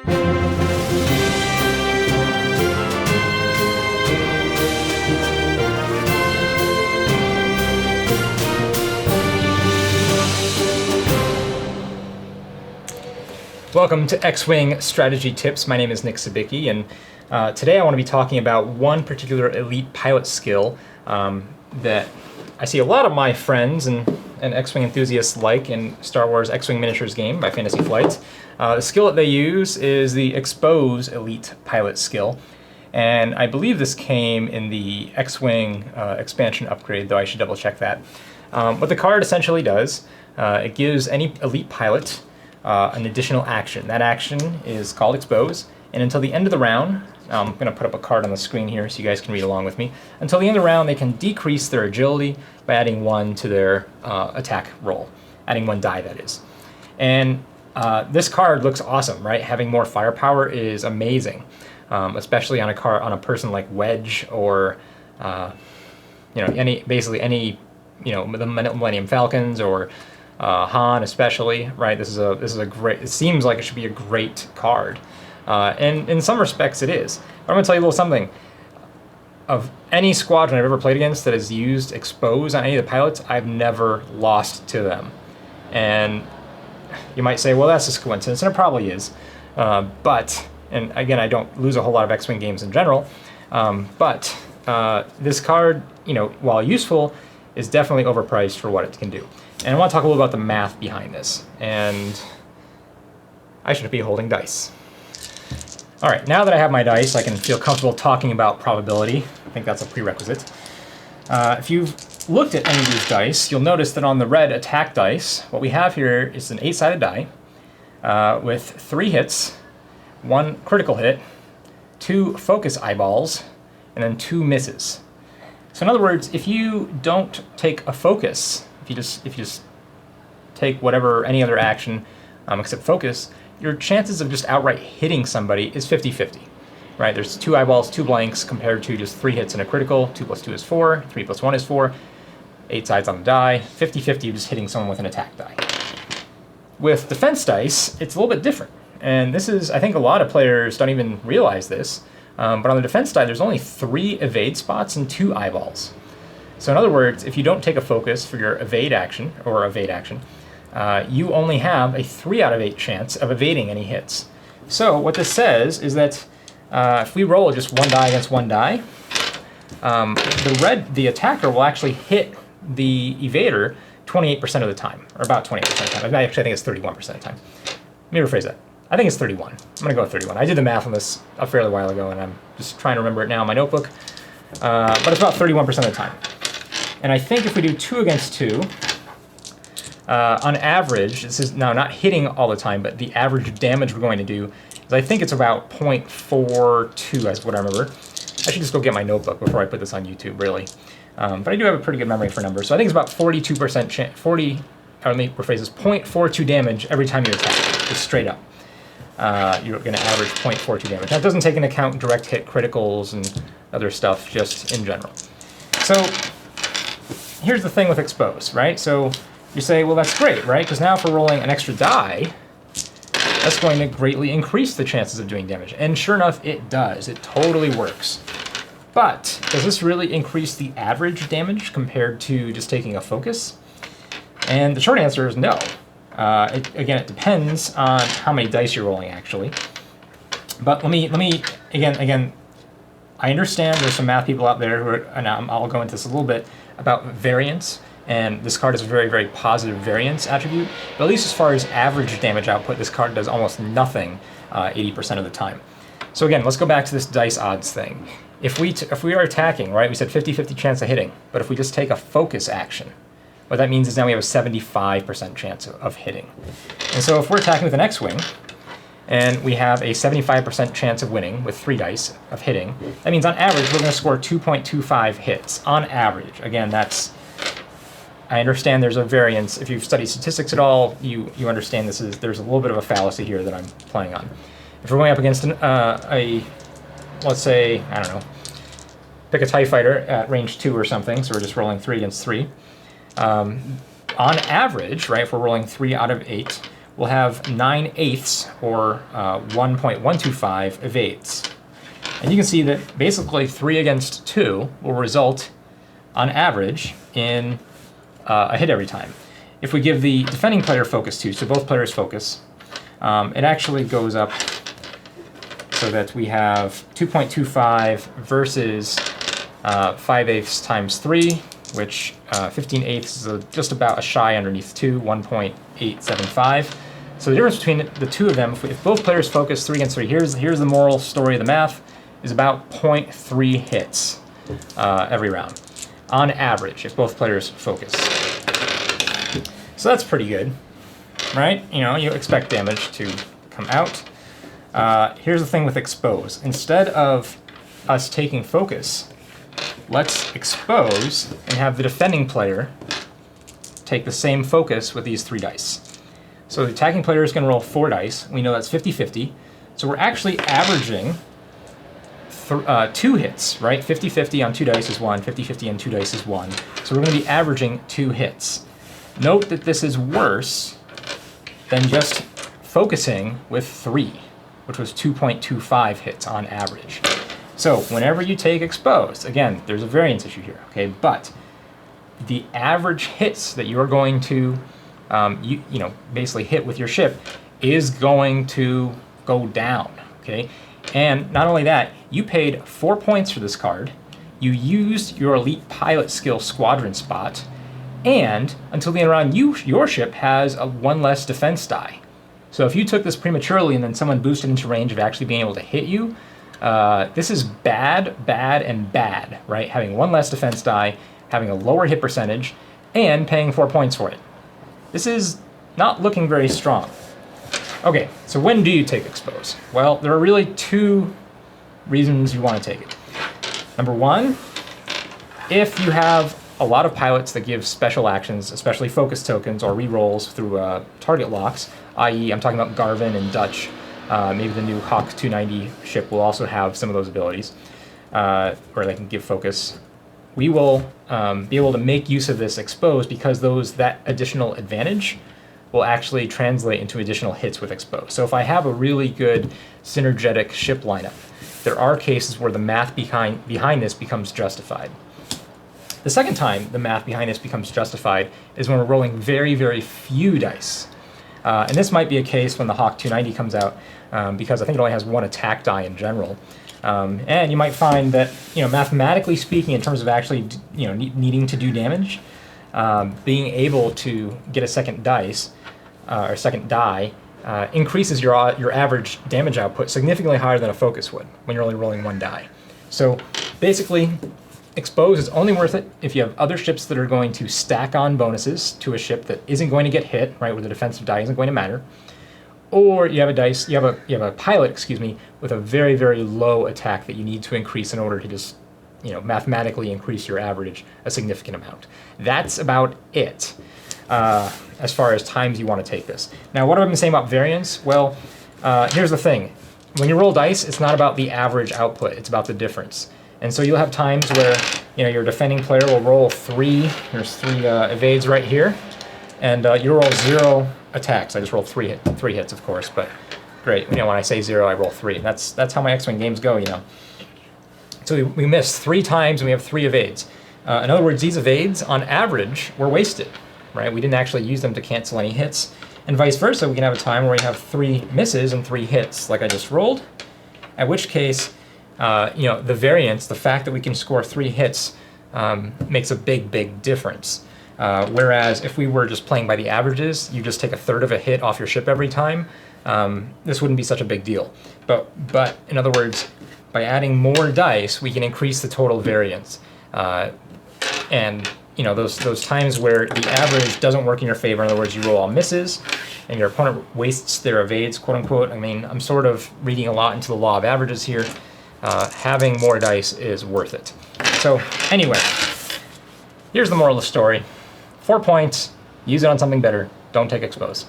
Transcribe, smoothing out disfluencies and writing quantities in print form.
Welcome to X-Wing Strategy Tips. My name is Nick Sabicki, and today I want to be talking about one particular elite pilot skill that I see a lot of my friends and X-Wing enthusiasts like in Star Wars X-Wing Miniatures game by Fantasy Flight. The skill that they use is the Expose Elite Pilot skill, and I believe this came in the X-Wing expansion upgrade, though I should double check that. What the card essentially does, it gives any elite pilot an additional action. That action is called Expose, and until the end of the round, I'm going to put up a card on the screen here so you guys can read along with me. Until the end of the round, they can decrease their agility by adding 1 to their attack roll, adding 1 die, that is. And this card looks awesome, right? Having more firepower is amazing, especially on a person like Wedge or basically any the Millennium Falcons or Han especially, right? This is a great. It seems like it should be a great card, and in some respects it is. But I'm gonna tell you a little something. Of any squadron I've ever played against that has used Expose on any of the pilots, I've never lost to them. And you might say, well, that's just coincidence, and it probably is. But again, I don't lose a whole lot of X-Wing games in general. But this card, while useful, is definitely overpriced for what it can do. And I want to talk a little about the math behind this. And I should be holding dice. All right, now that I have my dice, I can feel comfortable talking about probability. I think that's a prerequisite. If you've looked at any of these dice, you'll notice that on the red attack dice, what we have here is an 8-sided die with 3 hits, 1 critical hit, 2 focus eyeballs, and then 2 misses. So in other words, if you don't take a focus, if you just take any other action except focus, your chances of just outright hitting somebody is 50-50, right? There's 2 eyeballs, 2 blanks compared to just 3 hits and a critical. 2 plus 2 is 4, 3 plus 1 is 4, 8 sides on the die, 50-50 of just hitting someone with an attack die. With defense dice, it's a little bit different. And this is, I think a lot of players don't even realize this, but on the defense die, there's only 3 evade spots and 2 eyeballs. So in other words, if you don't take a focus for your evade action, you only have a 3 out of 8 chance of evading any hits. So what this says is that if we roll just 1 die against 1 die, the attacker will actually hit the evader 28% of the time, or about 28% of the time. I actually think it's 31% of the time. Let me rephrase that. I think it's 31. I'm going to go with 31. I did the math on this a fairly while ago, and I'm just trying to remember it now in my notebook. But it's about 31% of the time. And I think if we do 2 against 2, on average, this is now not hitting all the time, but the average damage we're going to do is I think it's about 0.42 is what I remember. I should just go get my notebook before I put this on YouTube, really. But I do have a pretty good memory for numbers. So I think it's about 42% chance, 0.42 damage every time you attack, just straight up. You're going to average 0.42 damage. That doesn't take into account direct hit criticals and other stuff, just in general. So here's the thing with Expose, right? So you say, well, that's great, right? Because now if we're rolling an extra die, that's going to greatly increase the chances of doing damage. And sure enough, it does. It totally works. But does this really increase the average damage compared to just taking a focus? And the short answer is no. Again, it depends on how many dice you're rolling, actually. But let me again, I understand there's some math people out there who are, and I'll go into this a little bit, about variance. And this card has a very, very positive variance attribute. But at least as far as average damage output, this card does almost nothing 80% of the time. So again, let's go back to this dice odds thing. If we are attacking, right, we said 50-50 chance of hitting. But if we just take a focus action, what that means is now we have a 75% chance of hitting. And so if we're attacking with an X-Wing, and we have a 75% chance of winning with 3 dice of hitting, that means on average we're going to score 2.25 hits. On average. Again, I understand there's a variance. If you've studied statistics at all, you understand there's a little bit of a fallacy here that I'm playing on. If we're going up against let's say, I don't know, pick a TIE fighter at range 2 or something, so we're just rolling 3 against 3. On average, right, if we're rolling 3 out of 8, will have 9/8 or 1.125 evades. And you can see that basically 3 against 2 will result, on average, in a hit every time. If we give the defending player focus 2, so both players focus, it actually goes up so that we have 2.25 versus 5/8 times 3, which 15/8 is just about a shy underneath 2, 1.875. So the difference between the two of them, if both players focus 3 against 3, here's the moral story of the math, is about 0.3 hits every round, on average, if both players focus. So that's pretty good, right? You know, you expect damage to come out. Here's the thing with expose. Instead of us taking focus, let's expose and have the defending player take the same focus with these 3 dice. So the attacking player is going to roll 4 dice. We know that's 50-50. So we're actually averaging 2 hits, right? 50-50 on 2 dice is 1, 50-50 on 2 dice is 1. So we're going to be averaging 2 hits. Note that this is worse than just focusing with 3, which was 2.25 hits on average. So whenever you take expose, again, there's a variance issue here, okay? But the average hits that you are going to, basically hit with your ship is going to go down, okay? And not only that, you paid 4 points for this card, you used your elite pilot skill squadron spot, and until the end of the round, your ship has a 1 less defense die. So if you took this prematurely and then someone boosted into range of actually being able to hit you, this is bad, bad, and bad, right? Having 1 less defense die, having a lower hit percentage, and paying 4 points for it. This is not looking very strong. Okay, so when do you take expose? Well, there are really 2 reasons you want to take it. Number 1, if you have a lot of pilots that give special actions, especially focus tokens or rerolls through target locks, i.e. I'm talking about Garvin and Dutch. Maybe the new Hawk 290 ship will also have some of those abilities, where they can give focus. We will be able to make use of this expose because that additional advantage will actually translate into additional hits with expose. So if I have a really good synergetic ship lineup, there are cases where the math behind this becomes justified. The second time the math behind this becomes justified is when we're rolling very, very few dice. And this might be a case when the Hawk 290 comes out, because I think it only has 1 attack die in general. And you might find that, mathematically speaking, in terms of actually, needing to do damage, being able to get a second dice, or second die, increases your average damage output significantly higher than a focus would when you're only rolling 1 die. So basically, expose is only worth it if you have other ships that are going to stack on bonuses to a ship that isn't going to get hit, right, where the defensive die isn't going to matter, or you have a pilot, with a very, very low attack that you need to increase in order to just, mathematically increase your average a significant amount. That's about it as far as times you want to take this. Now, what have I been saying about variance? Well, here's the thing. When you roll dice, it's not about the average output, it's about the difference. And so you'll have times where, your defending player will roll 3, there's 3 evades right here, and you roll 0 attacks. I just rolled 3 hits, of course, but great. When I say 0, I roll 3. That's how my X-Wing games go, So we missed 3 times and we have 3 evades. In other words, these evades, on average, were wasted, right? We didn't actually use them to cancel any hits. And vice versa, we can have a time where we have 3 misses and 3 hits, like I just rolled, at which case, the variance, the fact that we can score 3 hits, makes a big, big difference. Whereas if we were just playing by the averages, you just take a third of a hit off your ship every time, this wouldn't be such a big deal. But in other words, by adding more dice, we can increase the total variance. And those times where the average doesn't work in your favor, in other words, you roll all misses, and your opponent wastes their evades, quote unquote. I mean, I'm sort of reading a lot into the law of averages here. Having more dice is worth it. So anyway, here's the moral of the story. 4 points, use it on something better, don't take expose.